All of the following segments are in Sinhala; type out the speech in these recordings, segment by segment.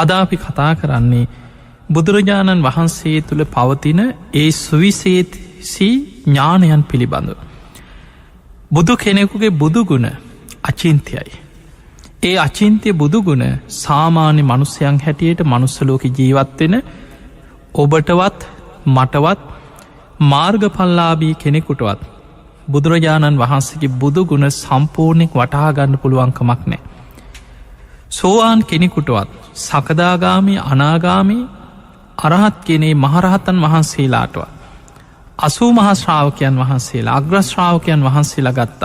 අද අපි කතා කරන්නේ බුදුරජාණන් වහන්සේ තුළ පවතින ඒ සුවිශේෂී ඥානයන් පිළිබඳව. බුදු කෙනෙකුගේ බුදුගුණ අචින්ත්‍යයි. ඒ අචින්ත්‍ය බුදුගුණ සාමාන්‍ය මනුස්සයන් හැටියට මනුස්සලෝක ජීවත්වෙන ඔබටවත් මටවත් මාර්ගඵල්ලාභී කෙනෙකුටවත් බුදුරජාණන් වහන්සේගේ බුදුගුණ සම්පූර්ණයක් වටහාගන්න පුළුවන්කමක් නෑ. සෝවාන් කෙනෙකුටවත් සකදාගාමී අනාගාමී අරහත් කෙනේ මහරහතන් වහන්සේලාටවත් 80 මහා ශ්‍රාවකයන් වහන්සේලා අග්‍රශ්‍රාවකයන් වහන්සේලා ගත්තත්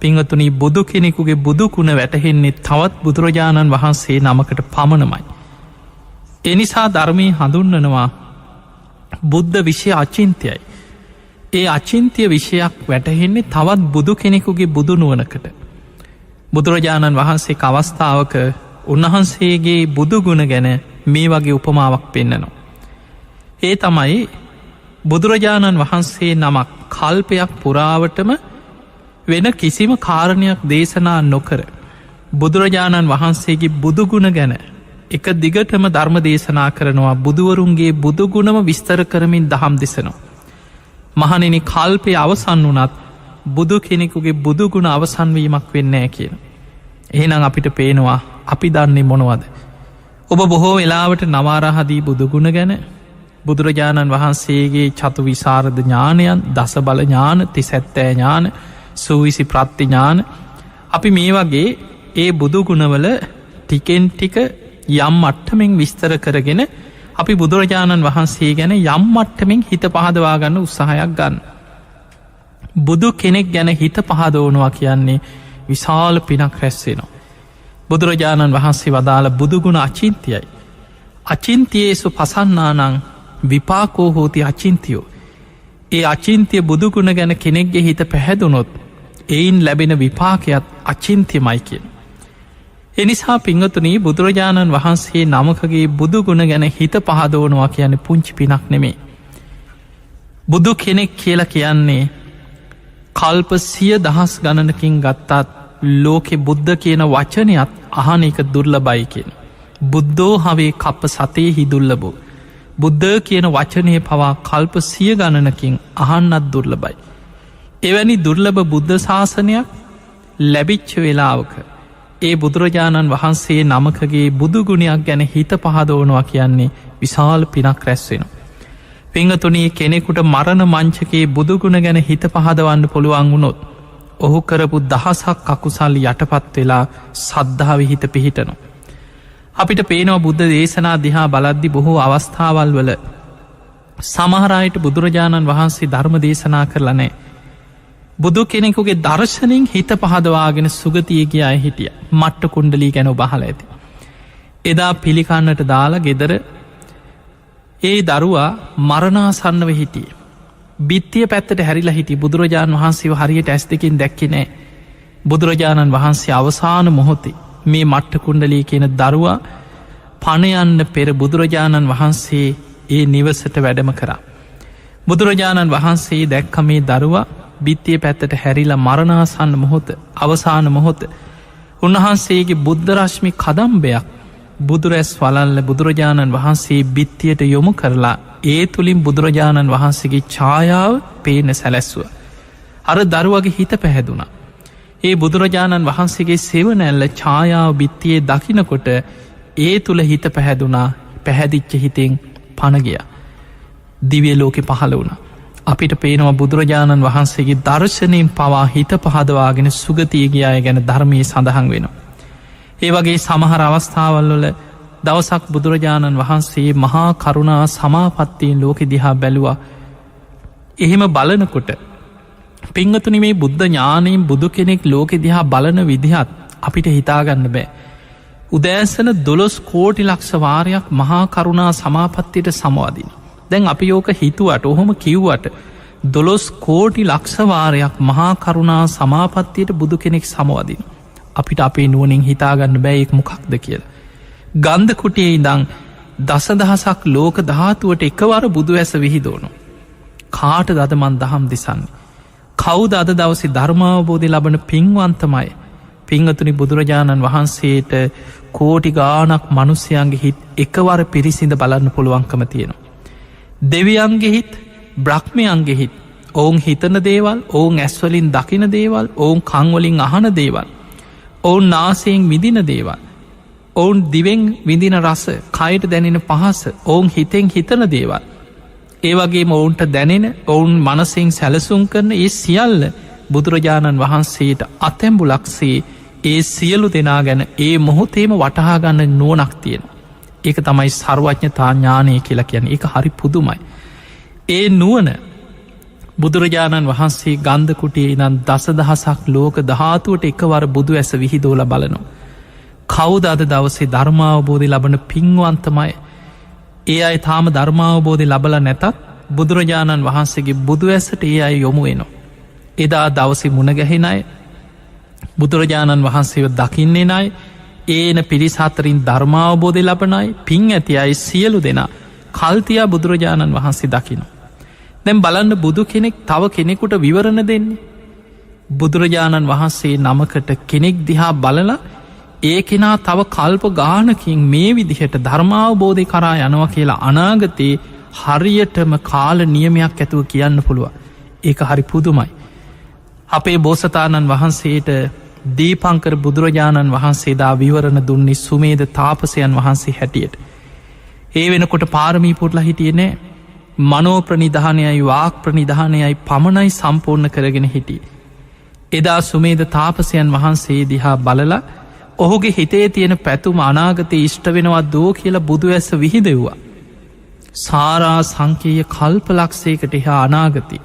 පිංගතුනී බුදු කෙනෙකුගේ බුදුගුණ වැටහෙන්නේ තවත් බුදුරජාණන් වහන්සේ නමකට පමණමයි. එනිසා ධර්මයේ හඳුන්වනවා බුද්ධ විෂය අචින්ත්‍යයි. ඒ අචින්ත්‍ය විෂයක් වැටහෙන්නේ තවත් බුදු කෙනෙකුගේ බුදුනුවනකට. බුදුරජාණන් වහන්සේ අවස්ථාවක උන්වහන්සේගේ බුදුගුණ ගැන මේ වගේ උපමාවක් පෙන්නනවා. ඒ තමයි බුදුරජාණන් වහන්සේ නමක් කල්පයක් පුරාවටම වෙන කිසිම කාරණයක් දේශනා නොකර බුදුරජාණන් වහන්සේගේ බුදුගුණ ගැන එක දිගටම ධර්ම දේශනා කරනවා. බුදුවරුන්ගේ බුදුගුණම විස්තර කරමින් දහම් දෙසනවා. මහණෙනි කල්පය අවසන් වුණත් බුදු කෙනෙකුගේ බුදුගුණ අවසන්වීමක් වෙන්නෑ කියන. එහෙනම් අපිට පේනවා අපි දන්නේ මොනවද. ඔබ බොහෝ වෙලාවට නවාරහදී බුදුගුණ ගැන බුදුරජාණන් වහන්සේගේ චතු විසරද ඥානයන් දස බල ඥාන තිසැත්තෑ ඥාන සූවිසි ප්‍රත්ති ඥාන අපි මේ වගේ ඒ බුදුගුණවල ටිකෙන් ටික යම් මට්ටමෙන් විස්තර කරගෙන අපි බුදුරජාණන් වහන්සේ ගැන යම් මට්ටමෙන් හිත පහදවාගන්න උත්සාහයක් ගන්න. බුදු කෙනෙක් ගැන හිත පහදවනවා කියන්නේ විශාල පිනක් රැස්වෙනවා. බුදුරජාණන් වහන්සේ වදාළ බුදුගුණ අචින්තියයි. අචින්තියේසු පසන්නානං විපාකෝ හෝති අචින්තියෝ. ඒ අචින්තිය බුදුගුණ ගැන කෙනෙක්ගේ හිත පැහැදුනොත් එයින් ලැබෙන විපාකයක් අචින්තියමයි කියෙන්. එනිසා පිංගතුනී බුදුරජාණන් වහන්සේ නමකගේ බුදුගුණ ගැන හිත පහදවනවා කියන්නේ පුංචි පිනක් නෙමේ. බුදු කෙනෙක් කියලා කියන්නේ කල්ප 100,000 ගණනකින් ගත්තත් ලෝකෙ බුද්ධ කියන වචනයත් අහන එක දුර්ලභයි කියන. බුද්ධෝ හවේ කප්ප සතේහි දුර්ලභෝ. බුද්ධ කියන වචනය පවා කල්ප 100 ගණනකින් අහන්නත් දුර්ලභයි. එවැනි දුර්ලභ බුද්ධ ශාසනයක් ලැබිච්ච වෙලාවක ඒ බුදුරජාණන් වහන්සේ නමකගේ බුදුගුණයක් ගැන හිත පහදවනවා කියන්නේ විශාල පිනක් රැස්වෙන. පිංගතුනී කෙනෙකුට මරණ මංචකේ බුදුගුණ ගැන හිත පහදවන්න පුළුවන් වුණොත් ඔහු කරපු දහසක් අකුසල් යටපත් වෙලා සද්ධාව හිත පිහිටනවා. අපිට පේනවා බුද්ධ දේශනා දිහා බලද්දි බොහෝ අවස්ථාවල් වල සමහරයට බුදුරජාණන් වහන්සේ ධර්ම දේශනා කරලා නෑ. බුදු කෙනෙකුගේ දර්ශනින් හිත පහදවාගෙන සුගතිය කිය අය හිටිය මට්ට කුණ්ඩලී ගැන බහල ඇති. එදා පිළිකන්නට දාලා ගෙදර ඒ දරුවා මරණාසන්නව හිටිය. බිත්තිය පැත්තට හැරිලා හිටි බුදුරජාණන් වහන්සේ හරියට ඇස් දෙකින් දැක්කේ බුදුරජාණන් වහන්සේ අවසාන මොහොතේ මේ මට්ට කුණ්ඩලී කියන දරුවා පණයන්න පෙර බුදුරජාණන් වහන්සේ ඒ නිවසට වැඩම කරා. බුදුරජාණන් වහන්සේ දැක්ක මේ දරුවා බිත්තිය පැත්තට හැරිලා මරණාසන්න මොහොත අවසාන මොහොත උන්වහන්සේගේ බුද්ධරශ්මි කදම්බයක් බුදුරැස් වලල්ල බුදුරජාණන් වහන්සේ බිත්තියට යොමු කරලා ඒ තුළින් බුදුරජාණන් වහන්සේගේ ඡායාව පේන සැලැස්සුව. අර දරුවගේ හිත පැහැදුනා. ඒ බුදුරජාණන් වහන්සේගේ සෙවණැල්ල ඡායාව බිත්තියේ දකිනකොට ඒ තුළ හිත පැහැදුනා. පැහැදිච්ච හිතෙන් පණගිය. දිව්‍ය ලෝකෙ පහළ වුණා. අපිට පේනවා බුදුරජාණන් වහන්සේගේ දර්ශනයෙන් පවා හිත පහදවාගෙන සුගතිය ගිය අය ගැන ධර්මයේ සඳහන් වෙනවා. ඒ වගේ සමහර අවස්ථාවල් වල දවසක් බුදුරජාණන් වහන්සේ මහා කරුණා සමාපත්තියෙන් ලෝකෙ දිහා බැලුවා. එහෙම බලනකොට පිංගතුනි මේ බුද්ධ ඥානයෙන් බුදු කෙනෙක් ලෝකෙ දිහා බලන විදිහත් අපිට හිතාගන්න බෑ. උදෑසන 12 කෝටි ලක්ෂ වාරයක් මහා කරුණා සමාපත්තියට සමවදින. දැන් අපි යෝක හිතුවට ඔහොම කිව්වට 12 කෝටි ලක්ෂ වාරයක් මහා කරුණා සමාපත්තියට බුදු කෙනෙක් සමවදින. අපිට අපේ නුවණින් හිතාගන්න බෑ ඒක මොකක්ද කියලා. ගන්ධ කුටියේ ඉඳන් දසදහසක් ලෝක ධාතුවට එකවර බුදු ඇස විහිදවනවා. කාටද අද මන් දහම් දෙසන්නේ? කවුද අද දවසේ ධර්මාවබෝධය ලබන පින්වන්තමයි පිංහතුනි බුදුරජාණන් වහන්සේට කෝටි ගානක් මනුස්්‍යයන්ගේ හිත් එකවර පිරිසිඳ බලන්න පුළුවන්කම තියෙනවා. දෙවියන්ගේ හිත් බ්‍රහ්මයන්ගේ හිත් ඔවුන් හිතන දේවල් ඔවුන් ඇස්වලින් දකින දේවල් ඔවුන් කංවලින් අහන දේවල් ඔවුන් නාසයෙන් විදින දේවල් ඔවුන් දිවෙන් විදින රස කයට දැනෙන පහස ඔවුන් හිතෙන් හිතන දේවල් ඒවගේ ඔවුන්ට දැනෙන ඔවුන් මනසින් සැලසුම් කරන ඒ සියල්ල බුදුරජාණන් වහන්සේට අතැම්බුලක්සේ ඒ සියලු දෙනා ගැන ඒ මොහොතේම වටහාගන්න නුවණක් තියෙන. ඒක තමයි සර්වඥතා ඥානය කියලා කියන එක හරි පුදුමයි. ඒ නුවණ බුදුරජාණන් වහන්සේ ගන්ධ කුටියේ ඉඳන් දසදහසක් ලෝක ධාතුවට එකවර බුදු ඇස විහිදෝල බලනවා. කවුද අද දවසේ ධර්මාවබෝධය ලබන පින්වන්තමයි. ඒ අය තාම ධර්මාවබෝධය ලබල නැතත් බුදුරජාණන් වහන්සේගේ බුදු ඇසට ඒ අය යොමු වෙනවා. එදා දවසේ මුණගැහෙන අය බුදුරජාණන් වහන්සේව දකින්නේ නයි ඒන පිරිසාතරින් ධර්මාවබෝධය ලබනයි පින් ඇති අයි සියලු දෙනා කල්තියා බුදුරජාණන් වහන්සේ දකිනවා. දැම් බලන්න බුදු කෙනෙක් තව කෙනෙකුට විවරණ දෙන්නේ. බුදුරජාණන් වහන්සේ නමකට කෙනෙක් දිහා බලලා ඒ කෙනා තව කල්ප ගානකින් මේ විදිහට ධර්මාවබෝධය කරා යනවා කියලා අනාගතයේ හරියටම කාල නියමයක් ඇතුව කියන්න පුළුව. ඒක හරි පුදුමයි. අපේ බෝසතාණන් වහන්සේට දීපංකර බුදුරජාණන් වහන්සේදා විවරණ දුන්නේ සුමේද තාපසයන් වහන්සේ හැටියට. ඒ වෙනකොට පාරමී පුටලා හිටියේ නෑ. මනෝ ප්‍රනිධානයයි වාක් ප්‍රනිධානයයි පමණයි සම්පූර්ණ කරගෙන හිටිය. එදා සුමේද තාපසයන් වහන්සේ දිහා බලලා ඔහුගේ හිතේ තියෙන පැතුම අනාගතය ඉෂ්ට වෙනවා දෝ කියලා බුදු ඇස විහිදෙව්වා. සාරා සංකේය කල්පලක්ෂයකට එහා අනාගති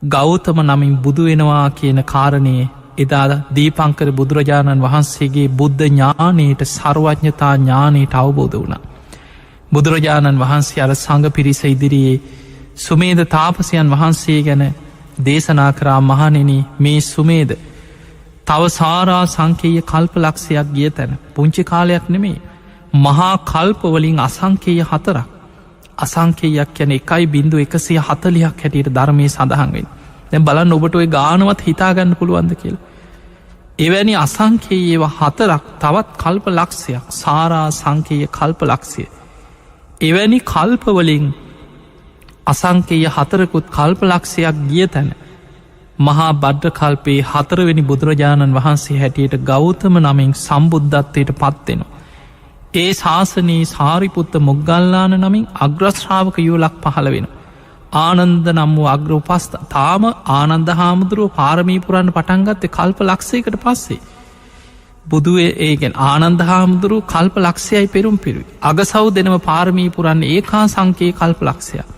ගෞතම නමින් බුදු වෙනවා කියන කාරණයේ එදා දීපංකර බුදුරජාණන් වහන්සේගේ බුද්ධ ඥානයට සර්වඥතා ඥානයට අවබෝධ වුණා. බුදුරජාණන් වහන්සේ අර සඟ පිරිස ඉදිරියේ සුමේද තාපසයන් වහන්සේ ගැන දේශනා කරා මහණෙනි මේ සුමේද තව සාරා සංකේය කල්පලක්ෂයක් ගිය තැන පුංචි කාලයක් නෙමේ මහා කල්පවලින් අසංකේය 4ක් අසංකේයක් කියන 1.140ක් හැටියට ධර්මයේ සඳහන් වෙන්නේ. දැන් බලන්න ඔබට ওই ගානවත් හිතාගන්න පුළුවන්ද කියලා. එවැනි අසංකේයව 4ක් තවත් කල්ප ලක්ෂයක් සාරා සංකේය කල්ප ලක්ෂය. එවැනි කල්පවලින් අසංකේය 4කුත් කල්ප ලක්ෂයක් ගිය තැන මහා බද්ද කල්පයේ 4 වෙනි බුදුරජාණන් වහන්සේ හැටියට ගෞතම නමින් සම්බුද්ධත්වයට පත්වෙනවා. ඒ ශාසනයේ සාරිපුත්ත මොග්ගල්ලාන නමින් අග්‍රශ්‍රාවක යුවලක් පහළ වෙන. ආනන්ද නම් වූ අග්‍ර උපස්ථ තාම ආනන්ද හාමුදුරුව පාරමී පුරන්න පටන්ගත්තේ කල්ප ලක්ෂයකට පස්සේ. බුදුවේ ඒගෙන් ආනන්ද හාමුදුරුව කල්ප ලක්ෂයයි පෙරුම් පිරුයි. අගසව් දෙනම පාරමී පුරන්න ඒකා සංකයේ කල්ප ලක්ෂයක්.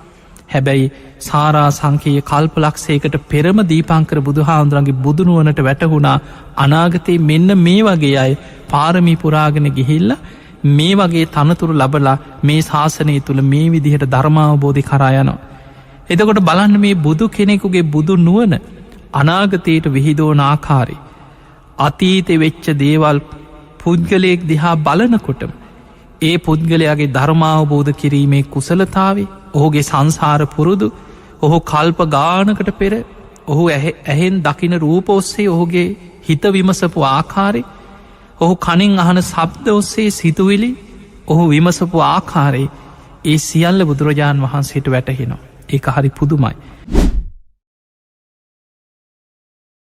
හැබැයි සාරා සංකයේ කල්ප ලක්ෂයකට පෙරම දීපංකර බුදු හාමුදුරන්ගේ බුදුනුවනට වැටහුණා අනාගතයේ මෙන්න මේ වගේ අය පාරමී පුරාගෙන ගිහිල්ල මේ වගේ තනතුරු ලබලා මේ ශාසනය තුළ මේ විදිහට ධර්මාවබෝධි කරා යනවා. එතකොට බලන්න මේ බුදු කෙනෙකුගේ බුදු නුවන අනාගතයට විහිදෝන ආකාරය. අතීතෙ වෙච්ච දේවල් පුද්ගලයෙක් දිහා බලනකොටම ඒ පුද්ගලයාගේ ධර්මාවබෝධ කිරීමේ කුසලතාවේ ඔහුගේ සංසාර පුරුදු ඔහු කල්ප ගානකට පෙර ඔහු ඇහෙන් දකින රූප ඔස්සේ ඔහුගේ හිත විමසපු ආකාරය ඔහු කනින් අහන ශබ්ද ඔස්සේ සිතුවිලි ඔහු විමසපු ආකාරයේ ඒ සියල්ල බුදුරජාණන් වහන්සේට වැටහෙනවා. ඒක හරි පුදුමයි.